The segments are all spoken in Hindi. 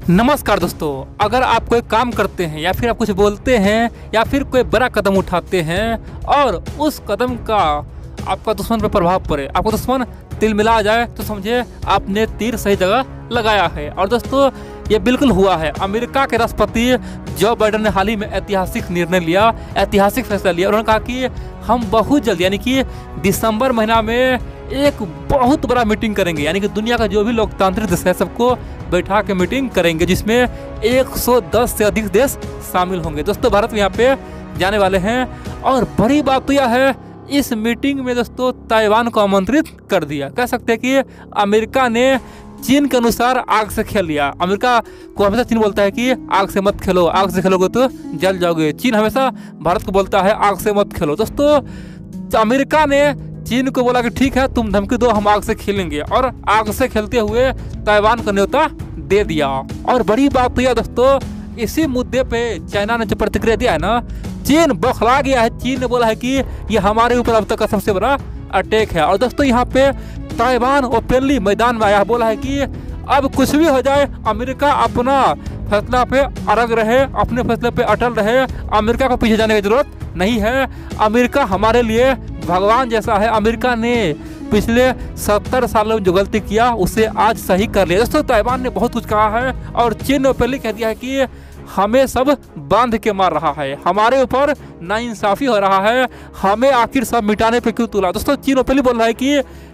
नमस्कार दोस्तों, अगर आप कोई काम करते हैं या फिर आप कुछ बोलते हैं या फिर कोई बड़ा कदम उठाते हैं और उस कदम का आपका दुश्मन पर प्रभाव पड़े, आपका दुश्मन तिलमिला जाए, तो समझे आपने तीर सही जगह लगाया है। और दोस्तों ये बिल्कुल हुआ है। अमेरिका के राष्ट्रपति जो बाइडेन ने हाल ही में ऐतिहासिक निर्णय लिया, ऐतिहासिक फैसला लिया। उन्होंने कहा कि हम बहुत जल्द यानी कि दिसंबर महीना में एक बहुत बड़ा मीटिंग करेंगे, यानी कि दुनिया का जो भी लोकतांत्रिक देश है सबको बैठा के मीटिंग करेंगे, जिसमें 110 से अधिक देश शामिल होंगे। दोस्तों भारत यहाँ पे जाने वाले हैं। और बड़ी बात तो यह है, इस मीटिंग में दोस्तों ताइवान को आमंत्रित कर दिया। कह सकते हैं कि अमेरिका ने चीन के अनुसार आग से खेल लिया। अमेरिका को हमेशा चीन बोलता है कि आग से मत खेलो, आग से खेलोगे तो जल जाओगे। चीन हमेशा भारत को बोलता है आग से मत खेलो। दोस्तों अमेरिका ने चीन को बोला कि ठीक है तुम धमकी दो, हम आग से खेलेंगे, और आग से खेलते हुए ताइवान को न्योता दे दिया। और बड़ी बात तो यह दोस्तों, इसी मुद्दे पे चाइना ने जो प्रतिक्रिया दिया है ना, चीन बौखला गया है। चीन ने बोला है कि ये हमारे ऊपर अब तक का सबसे बड़ा अटैक है। और दोस्तों यहाँ पे ताइवान ओपनली मैदान में आया, बोला है कि अब कुछ भी हो जाए अमेरिका अपना फैसला पे अड़ग रहे, अपने फैसले पे अटल रहे। अमेरिका को पीछे जाने की जरूरत नहीं है। अमेरिका हमारे लिए भगवान जैसा है। अमेरिका ने पिछले 70 सालों में जो गलती किया उसे आज सही कर लिया। दोस्तों ताइवान ने बहुत कुछ कहा है और चीन ने पहले कह दिया है कि हमें सब बांध के मार रहा है, हमारे ऊपर नाइंसाफी हो रहा है, हमें आखिर सब मिटाने पे क्यों तुला। दोस्तों चीन पहले बोल रहा है कि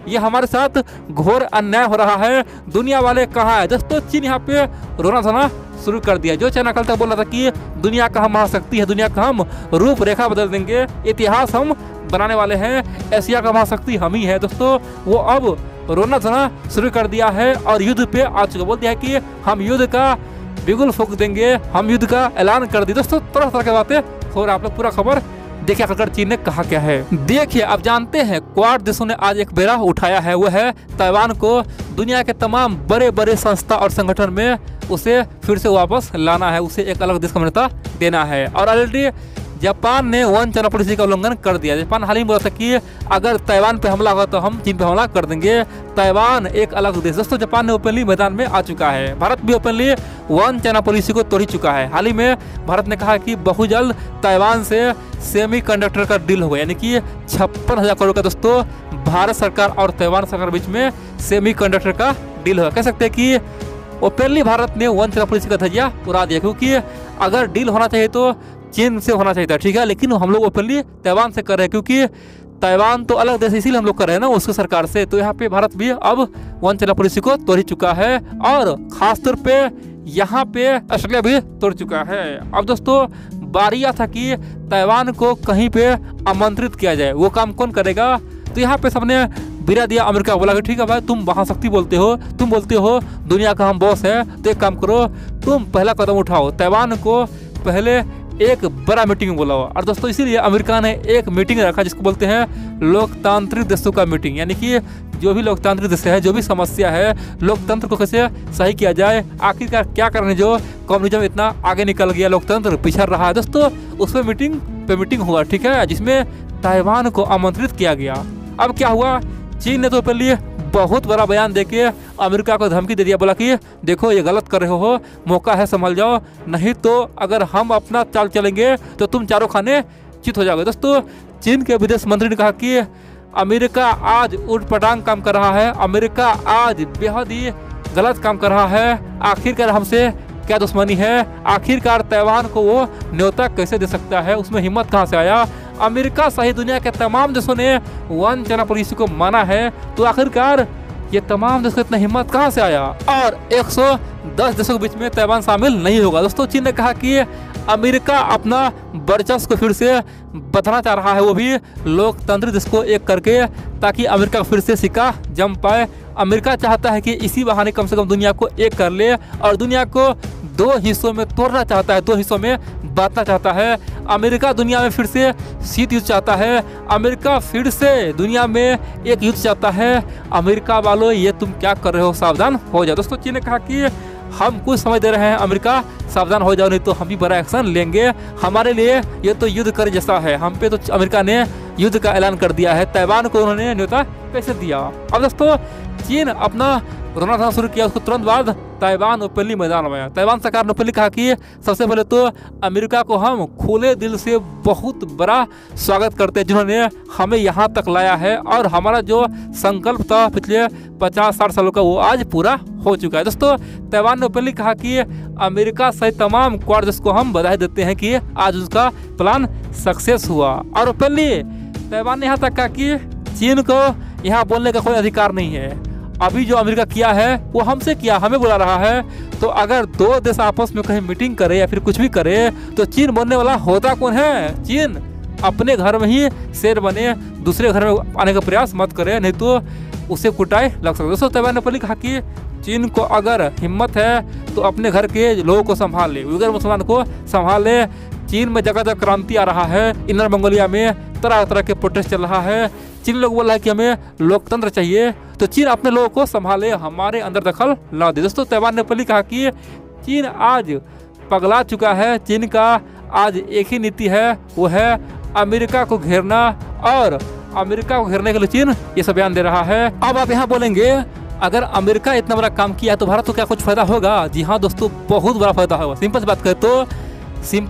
ये हमारे साथ घोर अन्याय हो रहा है, दुनिया वाले कहाँ है। दोस्तों चीन यहाँ पे रोना धोना शुरू कर दिया। जो चाइना कल तक बोल रहा था कि दुनिया का हम महाशक्ति है, दुनिया का हम रूपरेखा बदल देंगे, इतिहास हम बनाने वाले हैं, एशिया का महाशक्ति हम ही है, दोस्तों वो अब रोना धोना शुरू कर दिया है और युद्ध पे आ चुका। बोल दिया है कि हम युद्ध का बिगुल फूंक देंगे, हम युद्ध का ऐलान कर दिया। दोस्तों तरह तरह की बातें हो रहा है। आप लोग पूरा खबर देखिए अगर चीन ने कहा क्या है। देखिए अब जानते हैं क्वाड देशों ने आज एक बेड़ा उठाया है, वो है ताइवान को दुनिया के तमाम बड़े बड़े संस्था और संगठन में उसे फिर से वापस लाना है, उसे एक अलग देश का मान्यता देना है। और ऑलरेडी जापान ने वन चाइना पॉलिसी का उल्लंघन कर दिया। जापान हाल ही में बोला था कि अगर ताइवान पे हमला होगा तो हम चीन पे हमला कर देंगे। ताइवान एक अलग देश। दोस्तों जापान ने ओपनली मैदान में आ चुका है। भारत भी ओपनली वन चाइना पॉलिसी को तोड़ ही चुका है। हाल ही में भारत ने कहा कि बहुत जल्द ताइवान से सेमीकंडक्टर का डील होगा, यानी कि 56,000 करोड़ का दोस्तों भारत सरकार और ताइवान सरकार बीच में सेमीकंडक्टर का डील होगा। कह सकते हैं कि ओपनली भारत ने वन चाइना पॉलिसी का धज्जिया उड़ा दिया, क्योंकि अगर डील होना चाहिए तो चीन से होना चाहिए था, ठीक है, लेकिन हम लोग ओपनली ताइवान से कर रहे हैं, क्योंकि ताइवान तो अलग देश इसीलिए हम लोग कर रहे हैं ना उसके सरकार से। तो यहाँ पे भारत भी अब वन चाइना पॉलिसी को तोड़ ही चुका है और खासतौर पे यहाँ पे ऑस्ट्रेलिया भी तोड़ चुका है। अब दोस्तों बारी यह था कि ताइवान को कहीं पे आमंत्रित किया जाए, वो काम कौन करेगा। तो यहाँ पे सबने बिरा दिया। अमेरिका बोला कि ठीक है भाई तुम महाशक्ति बोलते हो, तुम बोलते हो दुनिया का हम बॉस है, तो एक काम करो तुम पहला कदम उठाओ, ताइवान को पहले एक बड़ा मीटिंग बुलाओ। और दोस्तों इसीलिए अमेरिका ने एक मीटिंग रखा जिसको बोलते हैं लोकतांत्रिक देशों का मीटिंग, यानी कि जो भी लोकतांत्रिक देश है, जो भी समस्या है, लोकतंत्र को कैसे सही किया जाए, आखिरकार क्या करने जो कम्युनिज्म इतना आगे निकल गया, लोकतंत्र पिछड़ रहा है। दोस्तों उस पर मीटिंग हुआ, ठीक है, जिसमें ताइवान को आमंत्रित किया गया। अब क्या हुआ, चीन ने तो पहले बहुत बड़ा बयान देके अमेरिका को धमकी दे दिया, बोला कि देखो ये गलत कर रहे हो, मौका है संभल जाओ, नहीं तो अगर हम अपना चाल चलेंगे तो तुम चारों खाने चित हो जाओगे। दोस्तों चीन के विदेश मंत्री ने कहा कि अमेरिका आज उटपटांग काम कर रहा है, अमेरिका आज बेहद ही गलत काम कर रहा है, आखिरकार हमसे क्या दुश्मनी है, आखिरकार ताइवान को वो न्योता कैसे दे सकता है, उसमें हिम्मत कहाँ से आया। अमेरिका सहित दुनिया के तमाम देशों ने वन चाइना पॉलिसी को माना है, तो आखिरकार ये तमाम देशों को इतना हिम्मत कहाँ से आया। और 110 देशों के बीच में ताइवान शामिल नहीं होगा। दोस्तों चीन ने कहा कि अमेरिका अपना वर्चस्व को फिर से बताना चाह रहा है, वो भी लोकतांत्रिक देश को एक करके, ताकि अमेरिका फिर से सिक्का जम पाए। अमेरिका चाहता है कि इसी बहाने कम से कम दुनिया को एक कर ले और दुनिया को दो हिस्सों में तोड़ना चाहता है, दो हिस्सों में बांटना चाहता है। अमेरिका दुनिया में फिर से शीत युद्ध चाहता है, अमेरिका फिर से दुनिया में एक युद्ध चाहता है। अमेरिका वालों ये तुम क्या कर रहे हो, सावधान हो जाओ। दोस्तों चीन ने कहा कि हम कुछ समझ दे रहे हैं, अमेरिका सावधान हो जाओ, नहीं तो हम भी बड़ा एक्शन लेंगे, हमारे लिए ये तो युद्ध कर जैसा है। हम पे तो अमेरिका ने युद्ध का ऐलान कर दिया है, ताइवान को उन्होंने न्योता कैसे दिया। अब दोस्तों चीन अपना रोना धोना शुरू किया, उसको तुरंत बाद ताइवान ओपनली मैदान में आया। ताइवान सरकार ने ओपनली कहा कि सबसे पहले तो अमेरिका को हम खुले दिल से बहुत बड़ा स्वागत करते हैं, जिन्होंने हमें यहाँ तक लाया है और हमारा जो संकल्प था पिछले 50-60 सालों का वो आज पूरा हो चुका है। दोस्तों, ताइवान ने ओपनली कहा कि अमेरिका सहित तमाम क्वाड्स को हम बधाई देते हैं कि आज उसका प्लान सक्सेस हुआ। और ओपनली ताइवान ने यहाँ तक कहा कि चीन को यहाँ बोलने का कोई अधिकार नहीं है। अभी जो अमेरिका किया है वो हमसे किया, हमें बुला रहा है, तो अगर दो देश आपस में कहीं मीटिंग करे या फिर कुछ भी करे तो चीन बोलने वाला होता कौन है? चीन अपने घर में ही शेर बने, दूसरे घर में आने का प्रयास मत करे, नहीं तो उसे कुटाई लग सकती है। दोस्तों, ताइवान ने पहले कहा कि चीन को अगर हिम्मत है तो अपने घर के लोगों को संभाल ले, उइगर मुसलमान को संभाल ले। चीन में जगह जगह क्रांति आ रहा है, इनर मंगोलिया में तरह तरह के प्रोटेस्ट चल रहा है। चीन लोग बोल रहा है कि हमें लोकतंत्र चाहिए, तो चीन अपने लोगों को संभाले, हमारे अंदर दखल ना दे। दोस्तों, ताइवान ने पहले कहा कि चीन आज पगला चुका है। चीन का आज एक ही नीति है, वो है अमेरिका को घेरना, और अमेरिका को घेरने के लिए चीन ये सब बयान दे रहा है। अब आप यहाँ बोलेंगे अगर अमेरिका इतना बड़ा काम किया तो भारत को क्या कुछ फायदा होगा? जी हाँ दोस्तों, बहुत बड़ा फायदा होगा। सिंपल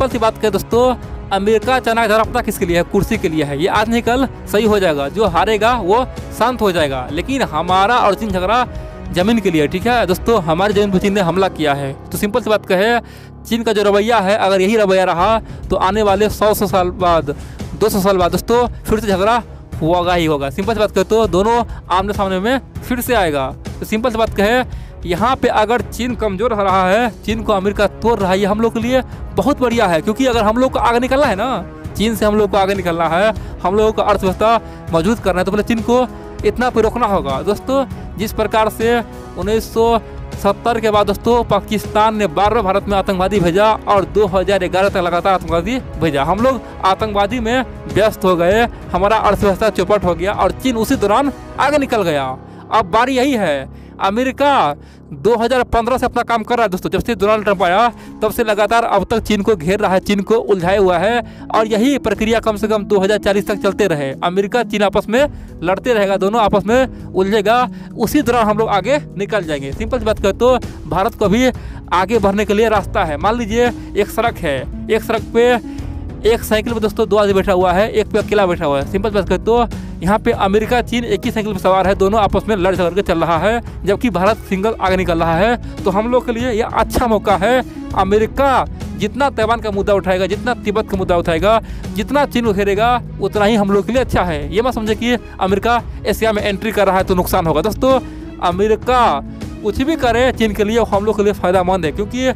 सी बात करें दोस्तों, अमेरिका चाइना का पता किसके लिए है? कुर्सी के लिए है। ये आज नहीं कल सही हो जाएगा, जो हारेगा वो शांत हो जाएगा, लेकिन हमारा और चीन झगड़ा जमीन के लिए, ठीक है दोस्तों? हमारी जमीन पर चीन ने हमला किया है, तो सिंपल सी बात कहे, चीन का जो रवैया है अगर यही रवैया रहा तो आने वाले 100 साल बाद, 200 साल बाद दोस्तों फिर से झगड़ा होगा ही होगा। सिंपल सी बात कहे तो दोनों आमने सामने में फिर से आएगा। तो सिंपल सी बात कहे, यहाँ पे अगर चीन कमजोर हो रहा है, चीन को अमेरिका तोड़ रहा है, ये हम लोग के लिए बहुत बढ़िया है, क्योंकि अगर हम लोग को आगे निकलना है ना, चीन से हम लोग को आगे निकलना है, हम लोगों को अर्थव्यवस्था मजबूत करना है, तो पहले चीन को इतना पे रोकना होगा। दोस्तों, जिस प्रकार से 1970 के बाद दोस्तों पाकिस्तान ने बार बार भारत में आतंकवादी भेजा और 2011 तक लगातार आतंकवादी भेजा, हम लोग आतंकवादी में व्यस्त हो गए, हमारा अर्थव्यवस्था चौपट हो गया और चीन उसी दौरान आगे निकल गया। अब बारी यही है, अमेरिका 2015 से अपना काम कर रहा है दोस्तों। जब से डोनाल्ड ट्रंप आया तब से लगातार अब तक चीन को घेर रहा है, चीन को उलझाए हुआ है, और यही प्रक्रिया कम से कम 2040 तक चलते रहे। अमेरिका चीन आपस में लड़ते रहेगा, दोनों आपस में उलझेगा, उसी दौरान हम लोग आगे निकल जाएंगे। सिंपल सी बात करें तो भारत को भी आगे बढ़ने के लिए रास्ता है। मान लीजिए एक सड़क है, एक सड़क पे एक साइकिल पे दोस्तों 2 आदमी बैठा हुआ है, एक पे अकेला बैठा हुआ है। सिंपल बात करें तो यहाँ पे अमेरिका चीन एक ही साइकिल पे सवार है, दोनों आपस में लड़ झगड़ के चल रहा है, जबकि भारत सिंगल आगे निकल रहा है। तो हम लोग के लिए यह अच्छा मौका है। अमेरिका जितना ताइवान का मुद्दा उठाएगा, जितना तिब्बत का मुद्दा उठाएगा, जितना चीन को घेरेगा, उतना ही हम लोग के लिए अच्छा है। ये मत समझे कि अमेरिका एशिया में एंट्री कर रहा है तो नुकसान होगा। दोस्तों, अमेरिका कुछ भी करे चीन के लिए, हम लोग के लिए फ़ायदेमंद है, क्योंकि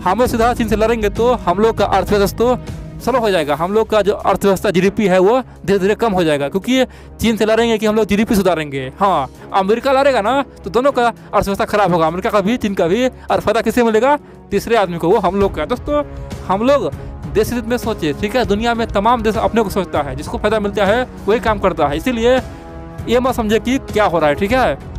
हम सीधा चीन से लड़ेंगे तो हम लोग का अर्थव्यवस्था स्लो हो जाएगा, हम लोग का जो अर्थव्यवस्था जीडीपी है वो धीरे धीरे कम हो जाएगा, क्योंकि चीन से लड़ेंगे कि हम लोग जीडीपी सुधारेंगे। हाँ, अमेरिका लड़ेगा ना तो दोनों का अर्थव्यवस्था खराब होगा, अमेरिका का भी, चीन का भी, और फायदा किसे मिलेगा? तीसरे आदमी को, वो हम लोग का। दोस्तों, हम लोग देश हित में सोचे, ठीक है? दुनिया में तमाम देश अपने को सोचता है, जिसको फायदा मिलता है वही काम करता है, इसीलिए ये मत समझे कि क्या हो रहा है, ठीक है?